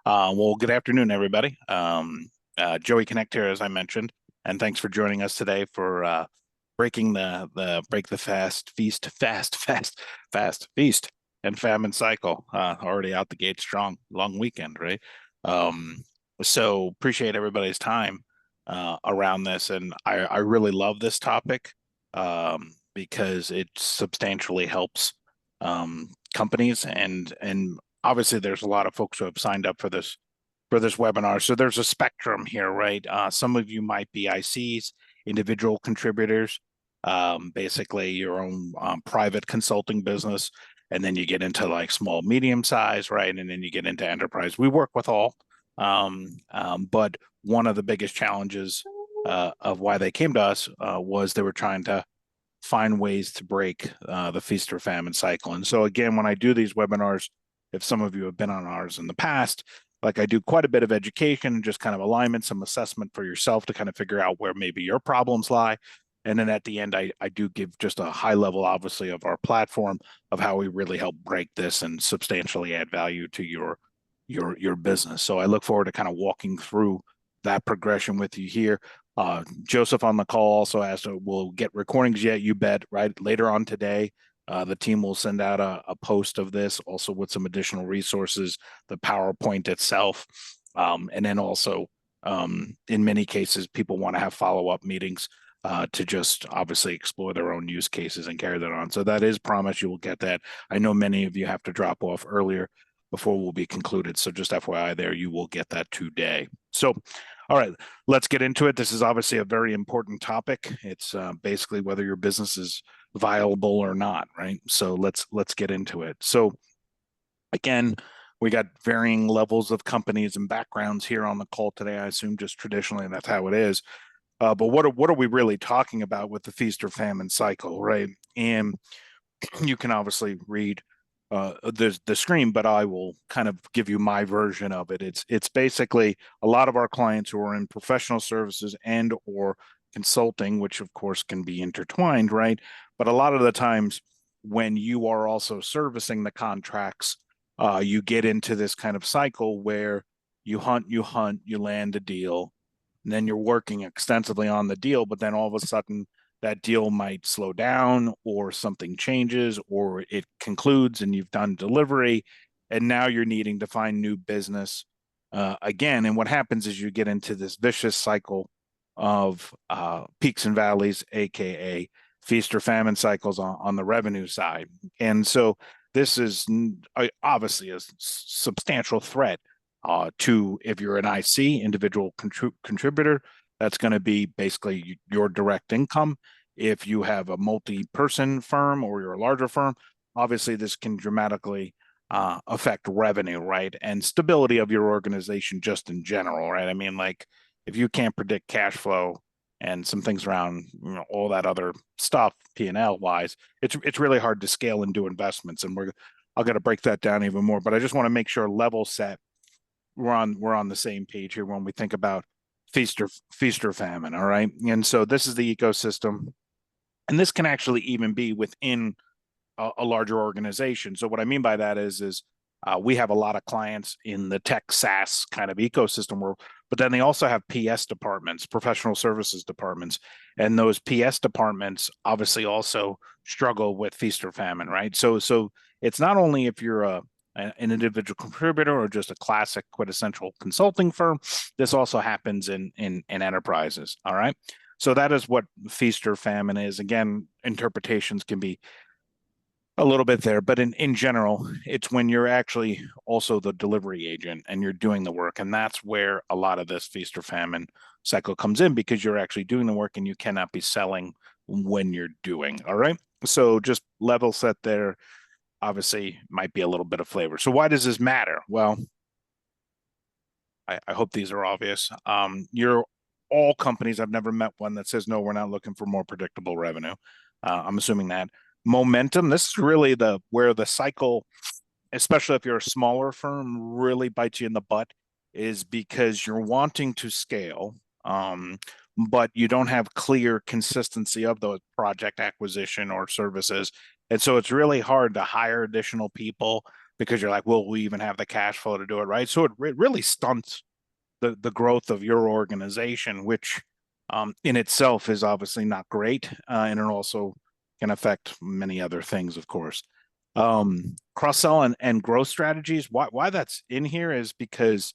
Well, good afternoon, everybody. Joey Connect here, as I mentioned, and thanks for joining us today for breaking the break the fast feast and famine cycle. Already out the gate strong, long weekend, right? Um, so appreciate everybody's time around this, and I really love this topic because it substantially helps companies and obviously there's a lot of folks who have signed up for this webinar. So there's a spectrum here, right? Some of you might be ICs, individual contributors, basically your own private consulting business, and then you get into like small, medium size, right? And then you get into enterprise. We work with all, but one of the biggest challenges of why they came to us was they were trying to find ways to break the feast or famine cycle. And so again, when I do these webinars, if some of you have been on ours in the past, like I do quite a bit of education and just kind of alignment, some assessment for yourself to kind of figure out where maybe your problems lie. And then at the end, I do give just a high level, obviously, of our platform of how we really help break this and substantially add value to your business. So I look forward to kind of walking through that progression with you here. Joseph on the call also asked, "We'll get recordings yet?" You bet. Right later on today, the team will send out a post of this, also with some additional resources, the PowerPoint itself, and then also, in many cases, people want to have follow-up meetings to just obviously explore their own use cases and carry that on. So that is promised. You will get that. I know many of you have to drop off earlier before we'll be concluded. So just FYI there, you will get that today. So, all right, let's get into it. This is obviously a very important topic. It's basically whether your business is viable or not, right? So let's get into it. So again, we got varying levels of companies and backgrounds here on the call today. I assume just traditionally that's how it is. But what are we really talking about with the feast or famine cycle, right? And you can obviously read the screen, but I will kind of give you my version of it. It's basically a lot of our clients who are in professional services and or consulting, which of course can be intertwined, right? But a lot of the times when you are also servicing the contracts, you get into this kind of cycle where you hunt, you land a deal, and then you're working extensively on the deal, but then all of a sudden that deal might slow down or something changes or it concludes and you've done delivery and now you're needing to find new business again. And what happens is you get into this vicious cycle of peaks and valleys, aka feast or famine cycles on the revenue side. And so this is obviously a substantial threat to, if you're an IC, individual contributor, that's going to be basically your direct income. If you have a multi-person firm or you're a larger firm, obviously this can dramatically affect revenue, right? And stability of your organization just in general, right? I mean, like if you can't predict cash flow and some things around, you know, all that other stuff, P&L wise, it's really hard to scale and do investments. And I'll got to break that down even more. But I just want to make sure level set we're on the same page here when we think about feast or famine. All right. And so this is the ecosystem. And this can actually even be within a larger organization. So what I mean by that is we have a lot of clients in the tech SaaS kind of ecosystem world, but then they also have PS departments, professional services departments, and those PS departments obviously also struggle with feast or famine, right? So it's not only if you're an individual contributor or just a classic quintessential consulting firm. This also happens in enterprises. All right. So that is what feast or famine is. Again, interpretations can be a little bit there, but in general, it's when you're actually also the delivery agent and you're doing the work. And that's where a lot of this feast or famine cycle comes in because you're actually doing the work and you cannot be selling when you're doing. All right. So just level set there, obviously might be a little bit of flavor. So why does this matter? Well, I hope these are obvious. You're all companies. I've never met one that says, no, we're not looking for more predictable revenue. I'm assuming that momentum, this is really where the cycle, especially if you're a smaller firm, really bites you in the butt is because you're wanting to scale, but you don't have clear consistency of the project acquisition or services. And so it's really hard to hire additional people. because you're like, will we even have the cash flow to do it, right? So it really stunts the growth of your organization, which in itself is obviously not great, and it also can affect many other things, of course. Cross sell and growth strategies. Why that's in here is because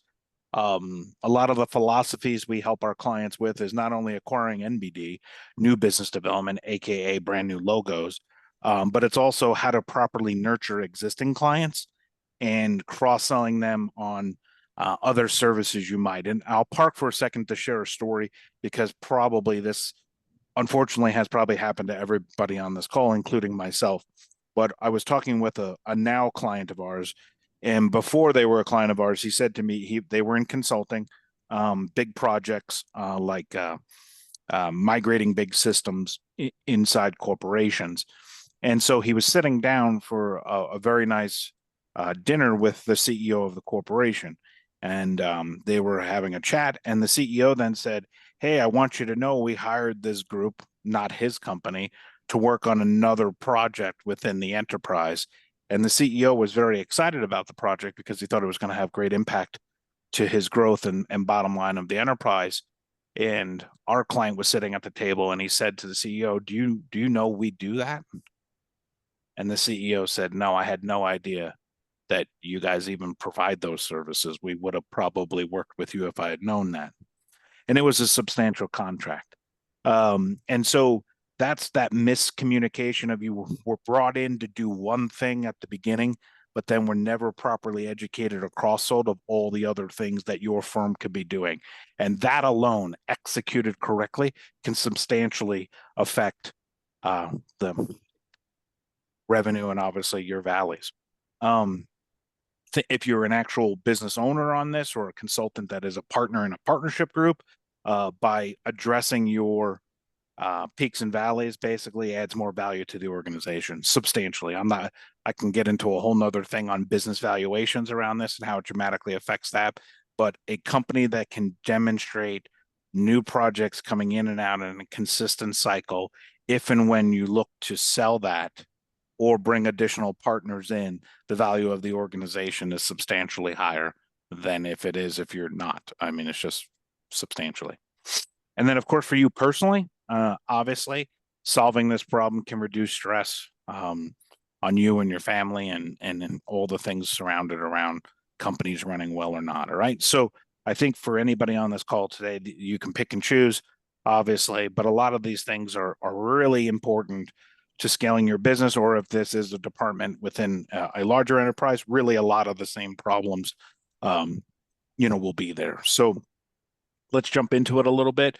a lot of the philosophies we help our clients with is not only acquiring NBD, new business development, aka brand new logos, but it's also how to properly nurture existing clients and cross selling them on other services you might. And I'll park for a second to share a story because probably this, unfortunately, has probably happened to everybody on this call, including myself. But I was talking with a now client of ours, and before they were a client of ours, he said to me they were in consulting, big projects migrating big systems inside corporations. And so he was sitting down for a very nice dinner with the CEO of the corporation. And they were having a chat. And the CEO then said, "Hey, I want you to know we hired this group, not his company, to work on another project within the enterprise." And the CEO was very excited about the project because he thought it was going to have great impact to his growth and bottom line of the enterprise. And our client was sitting at the table and he said to the CEO, do you know we do that? And the CEO said, "No, I had no idea that you guys even provide those services. We would have probably worked with you if I had known that." And it was a substantial contract. And so that's that miscommunication of you were brought in to do one thing at the beginning, but then we're never properly educated or cross-sold of all the other things that your firm could be doing. And that alone, executed correctly, can substantially affect the revenue and obviously your valleys. Um, if you're an actual business owner on this or a consultant that is a partner in a partnership group, by addressing your peaks and valleys basically adds more value to the organization substantially. I can get into a whole nother thing on business valuations around this and how it dramatically affects that. But a company that can demonstrate new projects coming in and out in a consistent cycle, if and when you look to sell that or bring additional partners in, the value of the organization is substantially higher than if you're not. I mean, it's just substantially. And then, of course, for you personally, obviously, solving this problem can reduce stress on you and your family and all the things surrounded around companies running well or not. All right. So I think for anybody on this call today, you can pick and choose, obviously, but a lot of these things are really important to scaling your business, or if this is a department within a larger enterprise, really a lot of the same problems, will be there. So let's jump into it a little bit.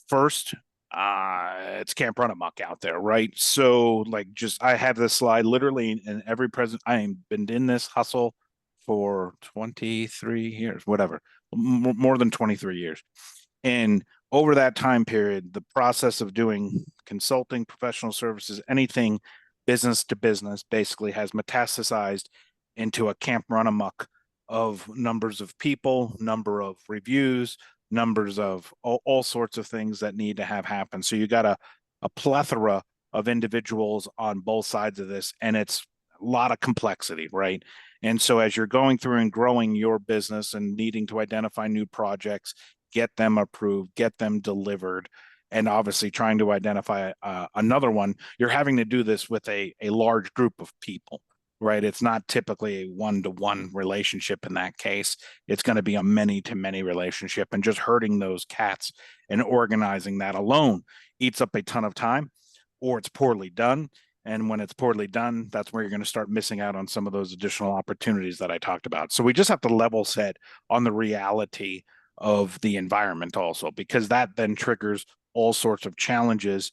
First, it's Camp Run Amok out there, right? So, like, just I have this slide literally in every present. I have been in this hustle for 23 years, whatever, more than 23 years. And over that time period, the process of doing consulting, professional services, anything business to business basically has metastasized into a Camp Run Amok of numbers of people, number of reviews, numbers of all sorts of things that need to have happen. So you got a plethora of individuals on both sides of this, and it's a lot of complexity, right? And so as you're going through and growing your business and needing to identify new projects, get them approved, get them delivered, and obviously trying to identify another one, you're having to do this with a large group of people, right? It's not typically a one-to-one relationship in that case. It's going to be a many-to-many relationship, and just herding those cats and organizing that alone eats up a ton of time, or it's poorly done. And when it's poorly done, that's where you're going to start missing out on some of those additional opportunities that I talked about. So we just have to level set on the reality of the environment also, because that then triggers all sorts of challenges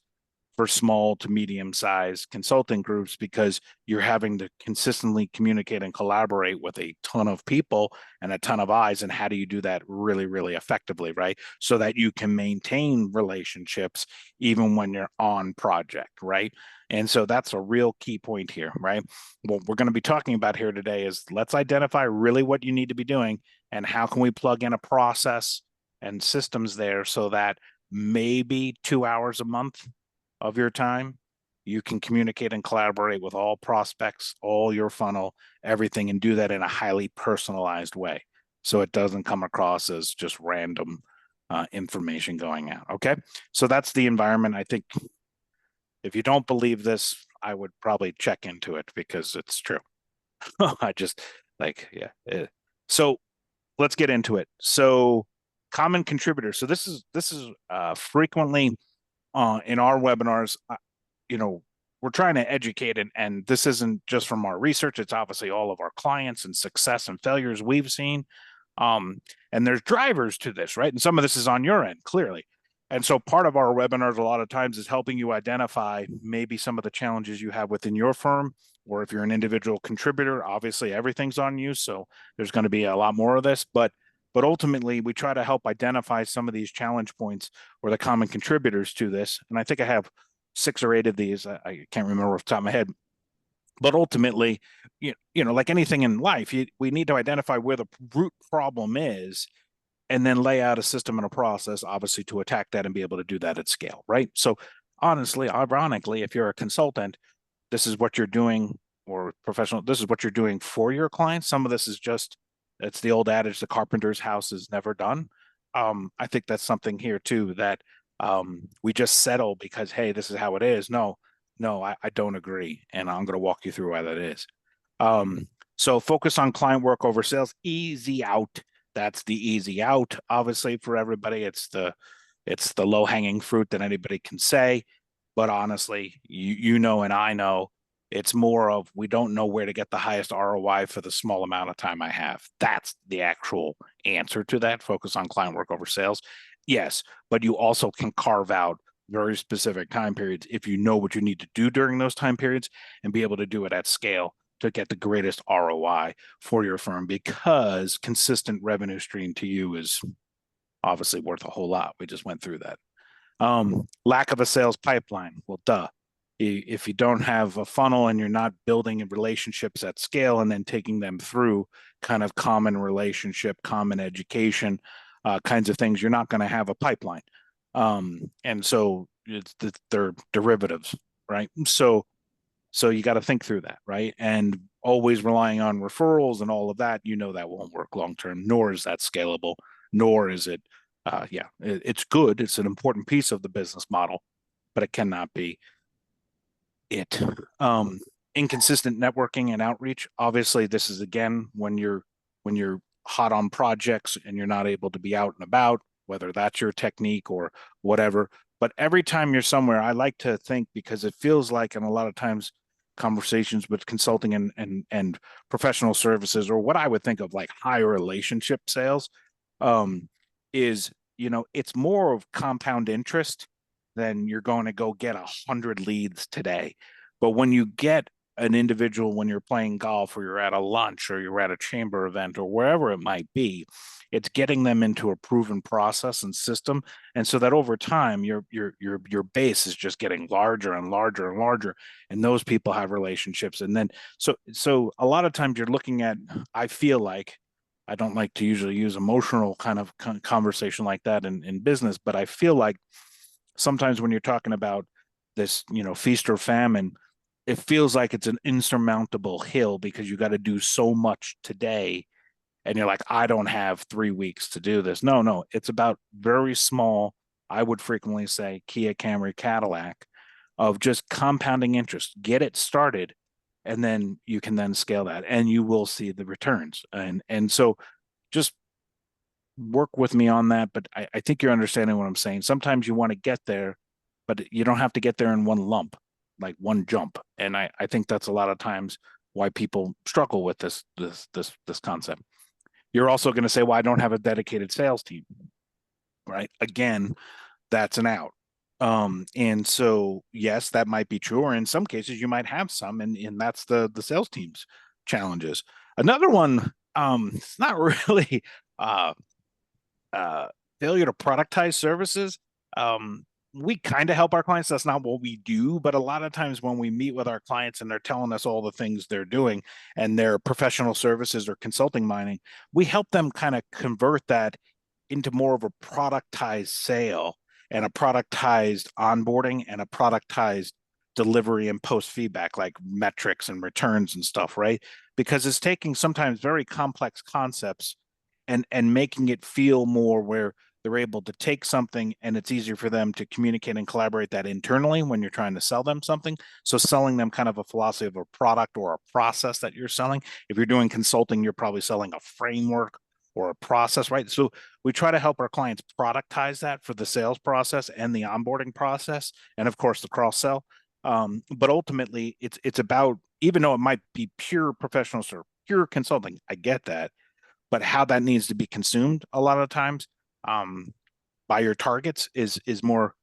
for small to medium sized consulting groups, because you're having to consistently communicate and collaborate with a ton of people and a ton of eyes. And how do you do that really, really effectively, right? So that you can maintain relationships even when you're on project, right? And so that's a real key point here, right? What we're going to be talking about here today is let's identify really what you need to be doing and how can we plug in a process and systems there so that maybe 2 hours a month of your time you can communicate and collaborate with all prospects, all your funnel, everything, and do that in a highly personalized way. So it doesn't come across as just random information going out. Okay. So that's the environment. I think if you don't believe this, I would probably check into it because it's true. I just like, yeah. So let's get into it. So common contributors. So this is frequently in our webinars, you know, we're trying to educate, and this isn't just from our research. It's obviously all of our clients and success and failures we've seen. Um, and there's drivers to this, right? And some of this is on your end, clearly. And so part of our webinars a lot of times is helping you identify maybe some of the challenges you have within your firm, or if you're an individual contributor, obviously everything's on you. So there's going to be a lot more of this, but ultimately we try to help identify some of these challenge points or the common contributors to this. And I think I have 6 or 8 of these. I can't remember off the top of my head, but ultimately, like anything in life, we need to identify where the root problem is and then lay out a system and a process, obviously, to attack that and be able to do that at scale, right? So honestly, ironically, if you're a consultant, this is what you're doing, or professional, this is what you're doing for your clients. Some of this is just, it's the old adage, the carpenter's house is never done. I think that's something here too, that we just settle because, hey, this is how it is. No, I don't agree. And I'm going to walk you through why that is. So focus on client work over sales, easy out. That's the easy out. Obviously for everybody, it's the low hanging fruit that anybody can say. But honestly, you know, and I know, it's more of, we don't know where to get the highest ROI for the small amount of time I have. That's the actual answer to that. Focus on client work over sales. Yes, but you also can carve out very specific time periods if you know what you need to do during those time periods and be able to do it at scale to get the greatest ROI for your firm, because consistent revenue stream to you is obviously worth a whole lot. We just went through that. Lack of a sales pipeline. Well, duh. If you don't have a funnel and you're not building relationships at scale and then taking them through kind of common relationship, common education, kinds of things, you're not going to have a pipeline. And so they're derivatives, right? So you got to think through that, right? And always relying on referrals and all of that, that won't work long term, nor is that scalable, nor is it, it's good. It's an important piece of the business model, but it cannot be it. Um, Inconsistent networking and outreach. Obviously, this is again when you're hot on projects and you're not able to be out and about, whether that's your technique or whatever. But every time you're somewhere, I like to think, because it feels like, and a lot of times conversations with consulting and professional services, or what I would think of like high relationship sales, um, is, it's more of compound interest than you're going to go get 100 leads today. But when you get an individual, when you're playing golf or you're at a lunch or you're at a chamber event or wherever it might be, it's getting them into a proven process and system, and so that over time your base is just getting larger and larger and larger, and those people have relationships. And then so a lot of times you're looking at, I feel like, I don't like to usually use emotional kind of conversation like that in business, but I feel like sometimes when you're talking about this, feast or famine, it feels like it's an insurmountable hill because you got to do so much today. And you're like, I don't have 3 weeks to do this. No, it's about very small, I would frequently say Kia, Camry, Cadillac, of just compounding interest. Get it started, and then you can then scale that, and you will see the returns. And so just work with me on that. But I think you're understanding what I'm saying. Sometimes you want to get there, but you don't have to get there in one lump, like one jump. And I think that's a lot of times why people struggle with this concept. You're also going to say, well, I don't have a dedicated sales team, right? Again, that's an out. And so, yes, that might be true. Or in some cases, you might have some, and that's the sales team's challenges. Another one, it's not really uh, uh, failure to productize services. We kind of help our clients. That's not what we do, but a lot of times when we meet with our clients and they're telling us all the things they're doing and their professional services or consulting mining, we help them kind of convert that into more of a productized sale and a productized onboarding and a productized delivery and post feedback, like metrics and returns and stuff, right? Because it's taking sometimes very complex concepts and making it feel more where they're able to take something and it's easier for them to communicate and collaborate that internally when you're trying to sell them something. So selling them kind of a philosophy of a product or a process that you're selling. If you're doing consulting, you're probably selling a framework or a process, right? So we try to help our clients productize that for the sales process and the onboarding process, and of course the cross sell. But ultimately, it's about, even though it might be pure professional or pure consulting, I get that, but how that needs to be consumed a lot of times um, by your targets is more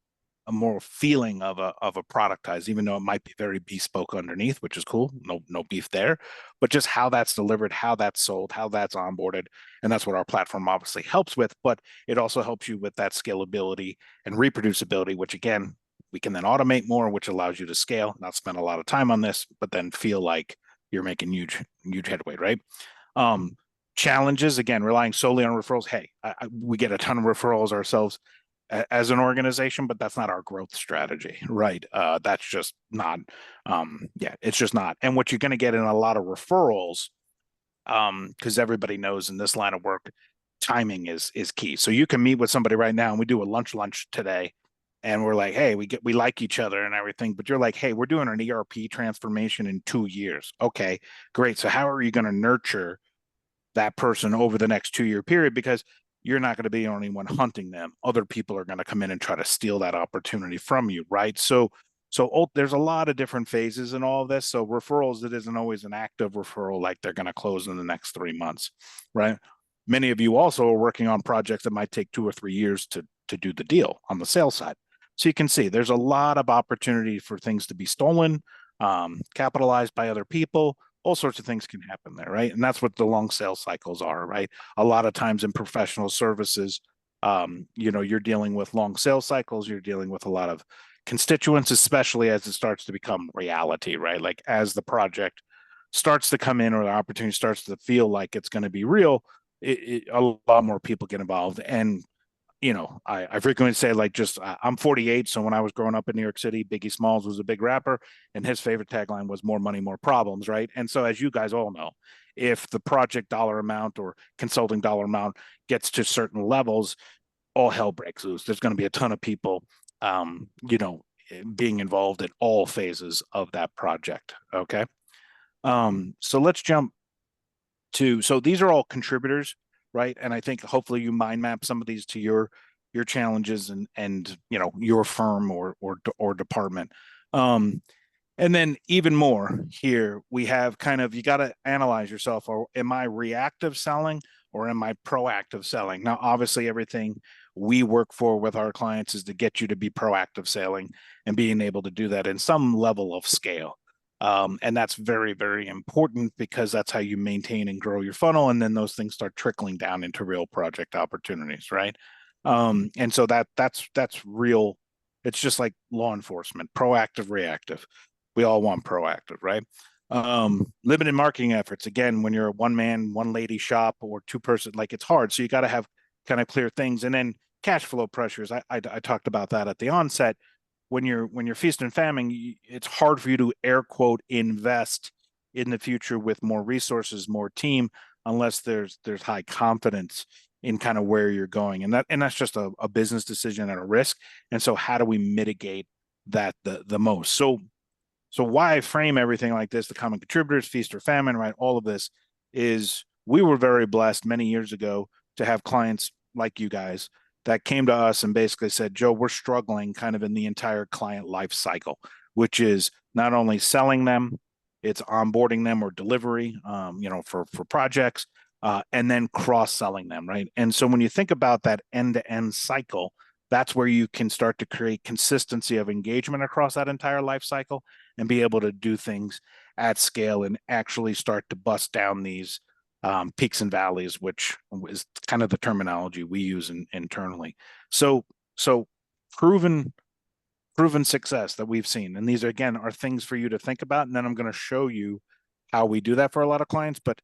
a more feeling of a productized, even though it might be very bespoke underneath, which is cool. No beef there, but just how that's delivered, how that's sold, how that's onboarded, and that's what our platform obviously helps with. But it also helps you with that scalability and reproducibility, which again we can then automate more, which allows you to scale, not spend a lot of time on this, but then feel like you're making huge headway, right? Um, Challenges again, relying solely on referrals. Hey, we get a ton of referrals ourselves as an organization, but that's not our growth strategy, right? That's just not, yeah, it's just not. And what you're going to get in a lot of referrals, because everybody knows in this line of work, timing is key. So you can meet with somebody right now, and we do a lunch today, and we're like, hey, we like each other and everything, but you're like, hey, we're doing an ERP transformation in 2 years. Okay, great. So how are you going to nurture that person over the next 2 year period? Because you're not going to be the only one hunting them. Other people are going to come in and try to steal that opportunity from you, right? So there's a lot of different phases in all of this. So referrals, it isn't always an active referral like they're going to close in the next 3 months, right? Many of you also are working on projects that might take 2 or 3 years to do the deal on the sales side. So you can see there's a lot of opportunity for things to be stolen, capitalized by other people. All sorts of things can happen there, right? And that's what the long sales cycles are, right? A lot of times in professional services, you're dealing with long sales cycles. You're dealing with a lot of constituents, especially as it starts to become reality, right? Like as the project starts to come in or the opportunity starts to feel like it's going to be real, a lot more people get involved. And I frequently say, like, just I'm 48. So when I was growing up in New York City, Biggie Smalls was a big rapper, and his favorite tagline was more money, more problems, right? And so, as you guys all know, if the project dollar amount or consulting dollar amount gets to certain levels, all hell breaks loose. There's going to be a ton of people, being involved in all phases of that project. Okay. So let's jump so these are all contributors, right? And I think hopefully you mind map some of these to your challenges and your firm or department. Um, and then even more here, we have kind of, you got to analyze yourself. Or am I reactive selling or am I proactive selling? Now, obviously, everything we work for with our clients is to get you to be proactive selling and being able to do that in some level of scale. And that's very, very important because that's how you maintain and grow your funnel. And then those things start trickling down into real project opportunities, right? And so that's real. It's just like law enforcement, proactive, reactive. We all want proactive, right? Limited marketing efforts. Again, when you're a one man, one lady shop or two person, like it's hard. So you got to have kind of clear things. And then cash flow pressures. I talked about that at the onset. When you're feast and famine, it's hard for you to air quote invest in the future with more resources, more team, unless there's high confidence in kind of where you're going, and that's just a business decision and a risk. And so, how do we mitigate that the most? So why I frame everything like this, the common contributors, feast or famine, right? All of this is, we were very blessed many years ago to have clients like you guys that came to us and basically said, Joe, we're struggling kind of in the entire client life cycle, which is not only selling them, it's onboarding them or delivery, for projects, and then cross selling them, right? And so when you think about that end to end cycle, that's where you can start to create consistency of engagement across that entire life cycle and be able to do things at scale and actually start to bust down these peaks and valleys, which is kind of the terminology we use internally. So proven success that we've seen, and these again are things for you to think about. And then I'm going to show you how we do that for a lot of clients. But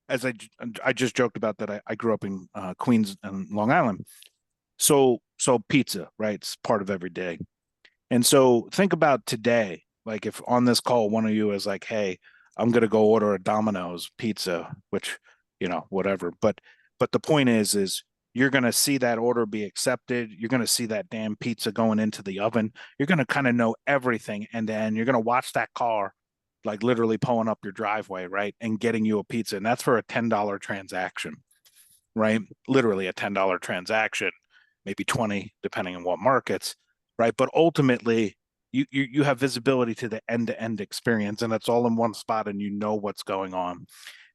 as I just joked about that, I grew up in Queens and Long Island. So pizza, right? It's part of every day. And so think about today. Like if on this call, one of you is like, hey, I'm gonna go order a Domino's pizza, which, whatever. But the point is you're gonna see that order be accepted. You're gonna see that damn pizza going into the oven. You're gonna kind of know everything, and then you're gonna watch that car like literally pulling up your driveway, right? And getting you a pizza. And that's for a $10 transaction, right? Literally a $10 transaction, maybe 20, depending on what markets, right? But ultimately, you have visibility to the end-to-end experience, and it's all in one spot, and you know what's going on.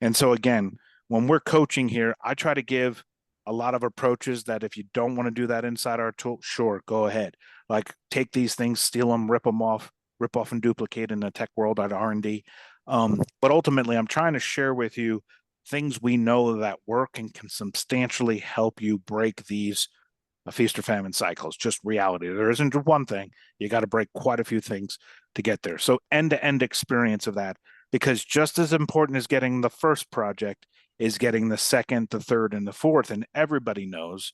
And so again, when we're coaching here, I try to give a lot of approaches that if you don't want to do that inside our tool, sure, go ahead. Like take these things, steal them, rip off and duplicate in the tech world at R&D. But ultimately, I'm trying to share with you things we know that work and can substantially help you break these feast or famine cycles. Just reality. There isn't one thing. You got to break quite a few things to get there. So end-to-end experience of that, because just as important as getting the first project is getting the second, the third, and the fourth. And everybody knows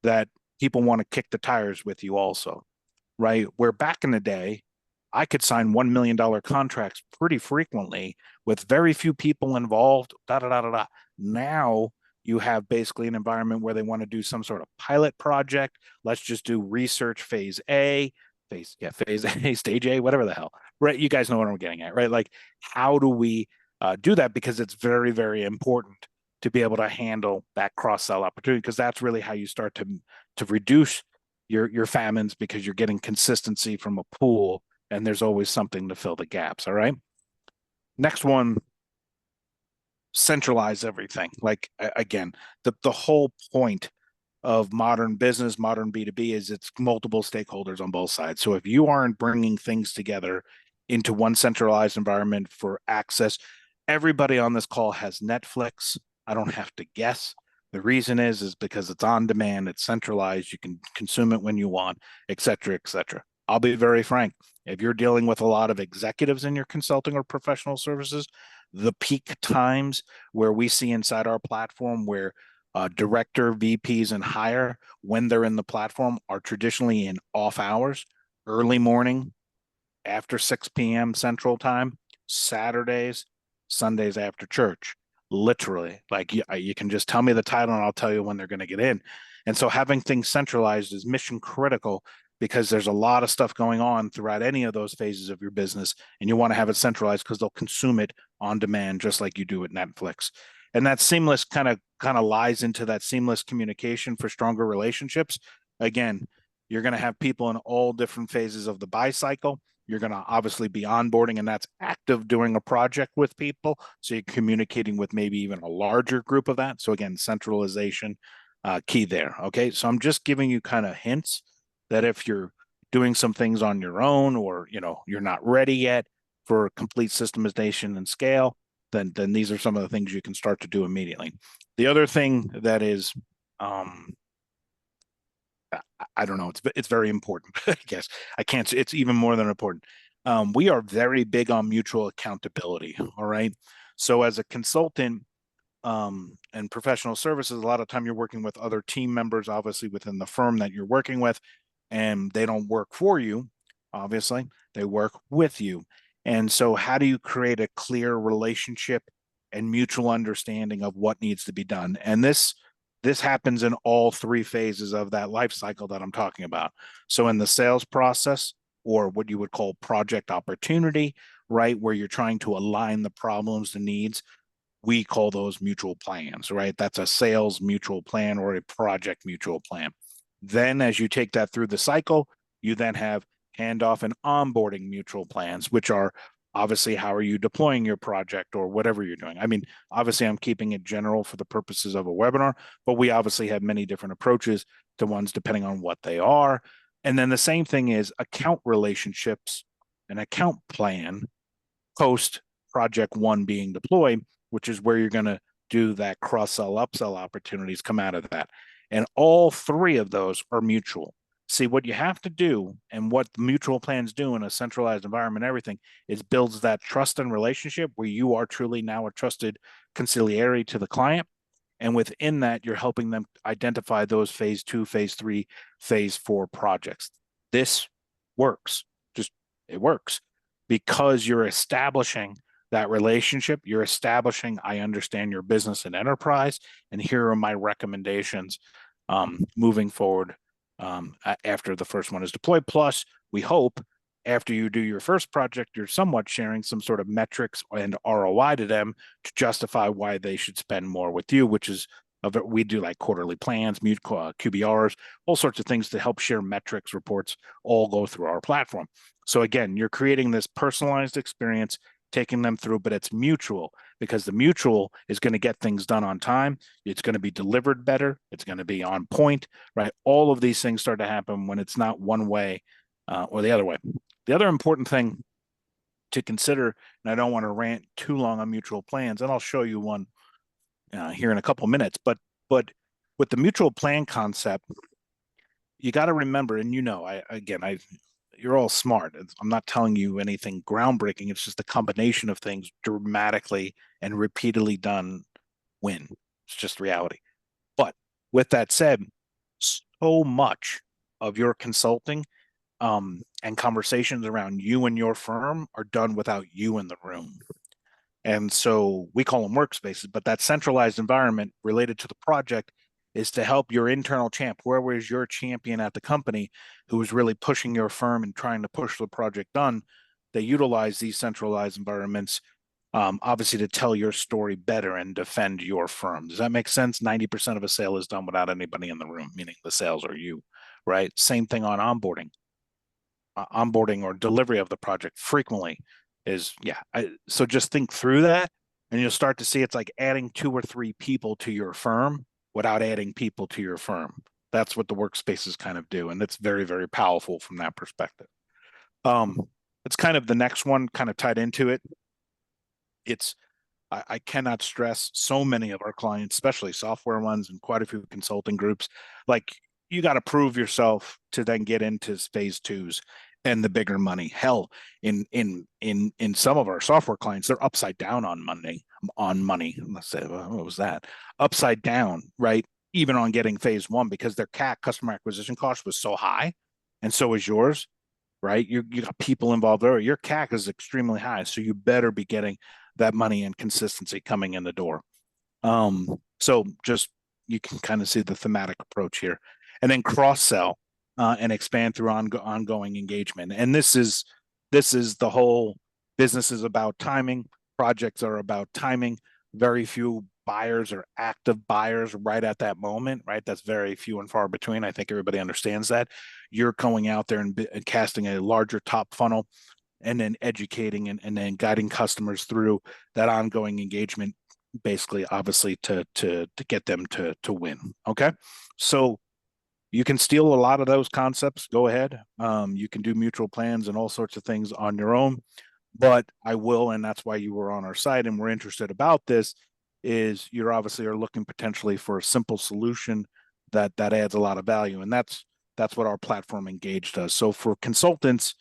that people want to kick the tires with you also, right? Where back in the day, I could sign $1 million contracts pretty frequently with very few people involved. Da da da da da. Now you have basically an environment where they want to do some sort of pilot project. Let's just do research phase A, phase A, stage A, whatever the hell. Right? You guys know what I'm getting at, right? Like, how do we do that? Because it's very, very important to be able to handle that cross sell opportunity, because that's really how you start to reduce your famines, because you're getting consistency from a pool, and there's always something to fill the gaps. All right. Next one, centralize everything. Like again, the whole point of modern business, modern B2B is it's multiple stakeholders on both sides. So if you aren't bringing things together into one centralized environment for access, everybody on this call has Netflix. I don't have to guess. The reason is because it's on demand, it's centralized, you can consume it when you want, et cetera, et cetera. I'll be very frank. If you're dealing with a lot of executives in your consulting or professional services, the peak times where we see inside our platform where director, VPs, and higher, when they're in the platform, are traditionally in off hours, early morning, after 6 p.m. Central Time, Saturdays, Sundays after church. Literally, like you can just tell me the title and I'll tell you when they're going to get in. And so having things centralized is mission critical, because there's a lot of stuff going on throughout any of those phases of your business, and you want to have it centralized because they'll consume it on demand, just like you do at Netflix. And that seamless kind of lies into that seamless communication for stronger relationships. Again, you're going to have people in all different phases of the buy cycle. You're going to obviously be onboarding, and that's active doing a project with people. So you're communicating with maybe even a larger group of that. So again, centralization, key there. Okay. So I'm just giving you kind of hints that if you're doing some things on your own, or, you're not ready yet for complete systemization and scale, then these are some of the things you can start to do immediately. The other thing that is, I don't know. It's very important. I guess I can't. It's even more than important. We are very big on mutual accountability. All right. So as a consultant, and professional services, a lot of time you're working with other team members, obviously within the firm that you're working with, and they don't work for you. Obviously, they work with you. And so, how do you create a clear relationship and mutual understanding of what needs to be done? And this happens in all three phases of that life cycle that I'm talking about. So in the sales process, or what you would call project opportunity, right, where you're trying to align the problems, the needs, we call those mutual plans, right? That's a sales mutual plan or a project mutual plan. Then as you take that through the cycle, you then have handoff and onboarding mutual plans, which are obviously how are you deploying your project or whatever you're doing. I mean, obviously I'm keeping it general for the purposes of a webinar, but we obviously have many different approaches to ones depending on what they are. And then the same thing is account relationships, an account plan post project one being deployed, which is where you're going to do that cross sell, upsell opportunities come out of that. And all three of those are mutual. See, what you have to do, and what mutual plans do in a centralized environment, everything, is builds that trust and relationship where you are truly now a trusted conciliary to the client. And within that, you're helping them identify those phase two, phase three, phase four projects. This works. Just, it works. because you're establishing that relationship. You're establishing, I understand your business and enterprise, and here are my recommendations moving forward after the first one is deployed. Plus, we hope after you do your first project, you're somewhat sharing some sort of metrics and ROI to them to justify why they should spend more with you, which is we do like quarterly plans, QBRs, all sorts of things to help share metrics, reports, all go through our platform. So again, you're creating this personalized experience, taking them through, but it's mutual because the mutual is going to get things done on time. It's going to be delivered better. It's going to be on point, right? All of these things start to happen when it's not one way or the other way. The other important thing to consider, and I don't want to rant too long on mutual plans, and I'll show you one here in a couple minutes, but with the mutual plan concept, you got to remember, and you're all smart. I'm not telling you anything groundbreaking. It's just a combination of things dramatically and repeatedly done win. It's just reality. But with that said, so much of your consulting and conversations around you and your firm are done without you in the room. And so we call them workspaces, but that centralized environment related to the project is to help your internal champ. Where was your champion at the company who was really pushing your firm and trying to push the project done? They utilize these centralized environments, obviously, to tell your story better and defend your firm. Does that make sense? 90% of a sale is done without anybody in the room, meaning the sales are you, right? Same thing on onboarding or delivery of the project frequently is so just think through that and you'll start to see it's like adding 2 or 3 people to your firm without adding people to your firm. That's what the workspaces kind of do, and it's very, very powerful from that perspective. It's kind of the next one kind of tied into it. I cannot stress, so many of our clients, especially software ones and quite a few consulting groups, like you got to prove yourself to then get into phase 2s and the bigger money. Hell, in some of our software clients, they're upside down on money. Let's say, what was that? Upside down, right? Even on getting phase 1 because their CAC, customer acquisition cost, was so high, and so is yours, right? You got people involved there. Your CAC is extremely high, so you better be getting that money and consistency coming in the door. So just you can kind of see the thematic approach here, and then cross sell and expand through ongoing engagement. And this is the whole business is about timing. Projects are about timing. Very few buyers are active buyers right at that moment, right? That's very few and far between. I think everybody understands that. You're going out there and casting a larger top funnel and then educating and then guiding customers through that ongoing engagement, basically, obviously, to get them to win. Okay, so you can steal a lot of those concepts. Go ahead. You can do mutual plans and all sorts of things on your own, but I will, and that's why you were on our site and we're interested about this, is you're obviously are looking potentially for a simple solution that adds a lot of value, and that's what our platform Engage does. So for consultants,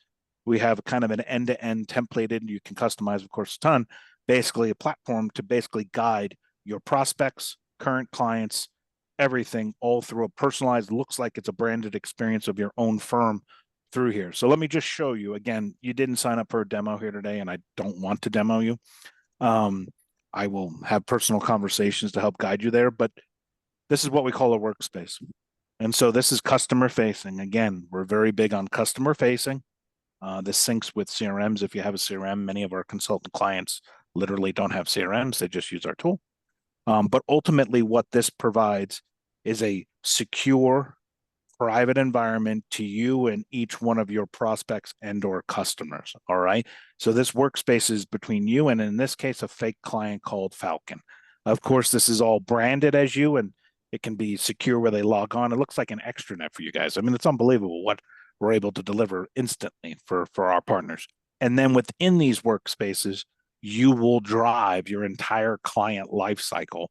we have kind of an end-to-end templated, you can customize, of course, a ton, basically a platform to basically guide your prospects, current clients, everything, all through a personalized, looks like it's a branded experience of your own firm through here. So let me just show you. Again, you didn't sign up for a demo here today, and I don't want to demo you. I will have personal conversations to help guide you there, but this is what we call a workspace. And so this is customer facing. Again, we're very big on customer facing. This syncs with CRMs. If you have a CRM, many of our consultant clients literally don't have CRMs. They just use our tool. But ultimately, what this provides is a secure, private environment to you and each one of your prospects and or customers. All right. So this workspace is between you and, in this case, a fake client called Falcon. Of course, this is all branded as you, and it can be secure where they log on. It looks like an extranet for you guys. I mean, it's unbelievable what we're able to deliver instantly for our partners. And then within these workspaces, you will drive your entire client lifecycle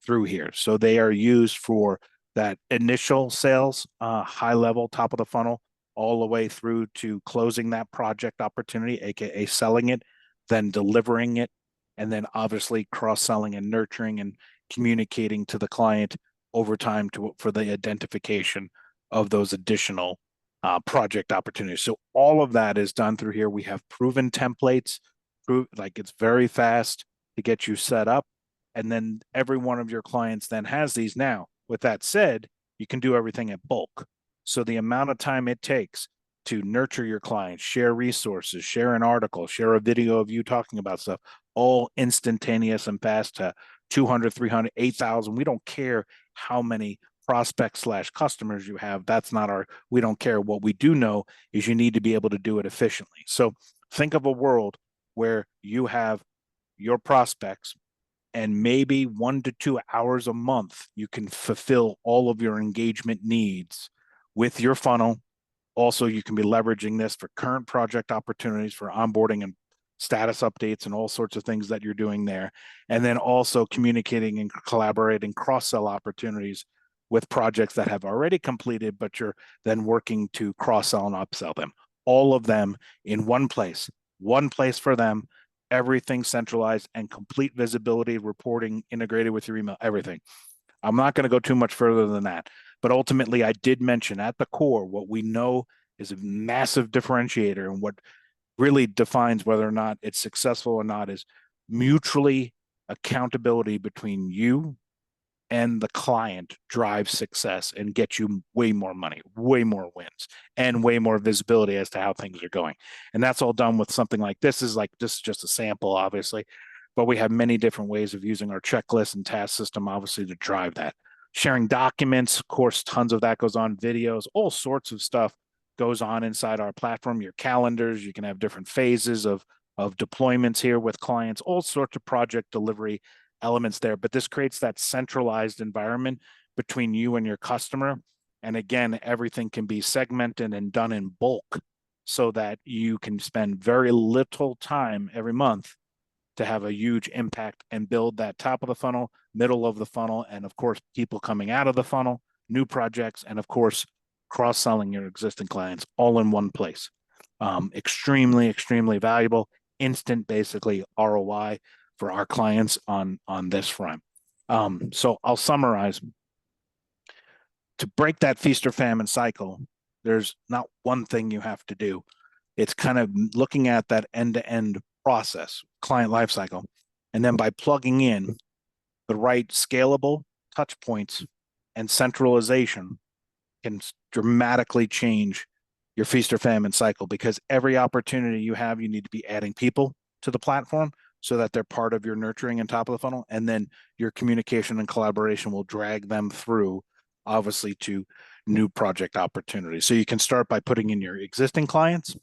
through here. So they are used for that initial sales, high level, top of the funnel, all the way through to closing that project opportunity, aka selling it, then delivering it, and then obviously cross-selling and nurturing and communicating to the client over time for the identification of those additional project opportunities. So all of that is done through here. We have proven templates, like it's very fast to get you set up. And then every one of your clients then has these now. With that said, you can do everything at bulk. So the amount of time it takes to nurture your clients, share resources, share an article, share a video of you talking about stuff, all instantaneous and fast to 200, 300, 8,000. We don't care how many prospects slash customers you have. That's not our, we don't care. What we do know is you need to be able to do it efficiently. So think of a world where you have your prospects and maybe 1 to 2 hours a month, you can fulfill all of your engagement needs with your funnel. Also, you can be leveraging this for current project opportunities for onboarding and status updates and all sorts of things that you're doing there. And then also communicating and collaborating cross-sell opportunities with projects that have already completed, but you're then working to cross-sell and upsell them. All of them in one place for them, everything centralized and complete visibility, reporting integrated with your email, everything. I'm not going to go too much further than that. But ultimately, I did mention at the core, what we know is a massive differentiator and what really defines whether or not it's successful or not is mutually accountability between you and the client drives success and get you way more money, way more wins, and way more visibility as to how things are going. And that's all done with something like this is just a sample, obviously, but we have many different ways of using our checklist and task system, obviously, to drive that. Sharing documents, of course, tons of that goes on, videos, all sorts of stuff goes on inside our platform, your calendars, you can have different phases of deployments here with clients, all sorts of project delivery elements there, but this creates that centralized environment between you and your customer. And again, everything can be segmented and done in bulk so that you can spend very little time every month to have a huge impact and build that top of the funnel, middle of the funnel, and of course, people coming out of the funnel, new projects, and of course, cross-selling your existing clients all in one place. Extremely, extremely valuable, instant, basically ROI for our clients on this front. So I'll summarize. To break that feast or famine cycle, there's not one thing you have to do. It's kind of looking at that end-to-end process, client lifecycle, and then by plugging in the right scalable touch points and centralization can dramatically change your feast or famine cycle, because every opportunity you have, you need to be adding people to the platform so that they're part of your nurturing and top of the funnel. And then your communication and collaboration will drag them through, obviously, to new project opportunities. So you can start by putting in your existing clients.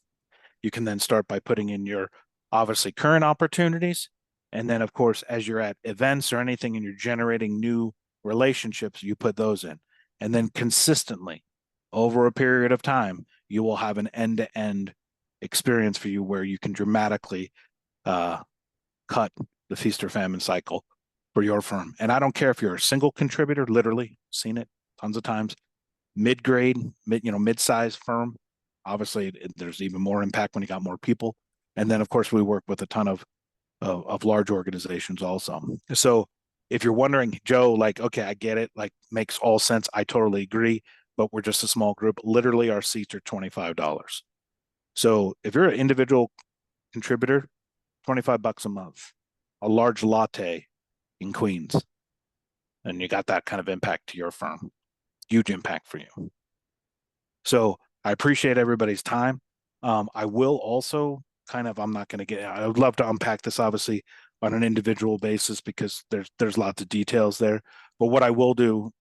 You can then start by putting in your, obviously, current opportunities. And then, of course, as you're at events or anything and you're generating new relationships, you put those in. And then consistently over a period of time, you will have an end-to-end experience for you where you can dramatically cut the feast or famine cycle for your firm. And I don't care if you're a single contributor, literally seen it tons of times, mid-grade, mid-size firm. Obviously, there's even more impact when you got more people. And then, of course, we work with a ton of large organizations also. So if you're wondering, Joe, like, okay, I get it, like, makes all sense. I totally agree, but we're just a small group. Literally, our seats are $25. So if you're an individual contributor, $25 a month, a large latte in Queens, and you got that kind of impact to your firm. Huge impact for you. So I appreciate everybody's time. I will also I'm not going to get, I would love to unpack this obviously on an individual basis because there's lots of details there. But what I will do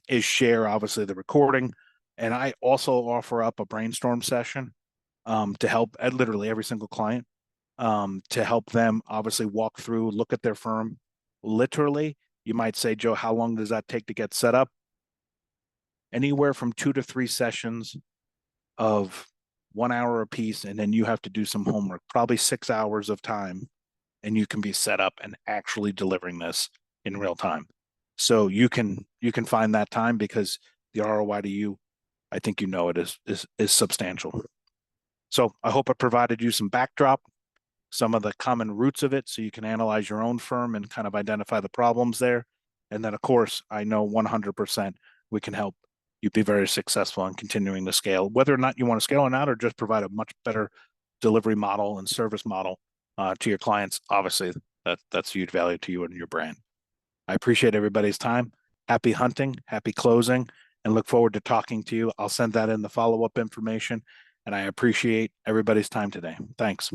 is share obviously the recording. And I also offer up a brainstorm session to help at literally every single client to help them obviously walk through, look at their firm. Literally, you might say, Joe, how long does that take to get set up? Anywhere from 2 to 3 sessions of 1 hour a piece, and then you have to do some homework, probably 6 hours of time, and you can be set up and actually delivering this in real time. So you can find that time because the ROI to you, I think it is substantial. So I hope I provided you some backdrop, some of the common roots of it, so you can analyze your own firm and kind of identify the problems there. And then, of course, I know 100% we can help you'd be very successful in continuing to scale, whether or not you want to scale it out or just provide a much better delivery model and service model to your clients. Obviously, that's huge value to you and your brand. I appreciate everybody's time. Happy hunting, happy closing, and look forward to talking to you. I'll send that in the follow-up information, and I appreciate everybody's time today. Thanks.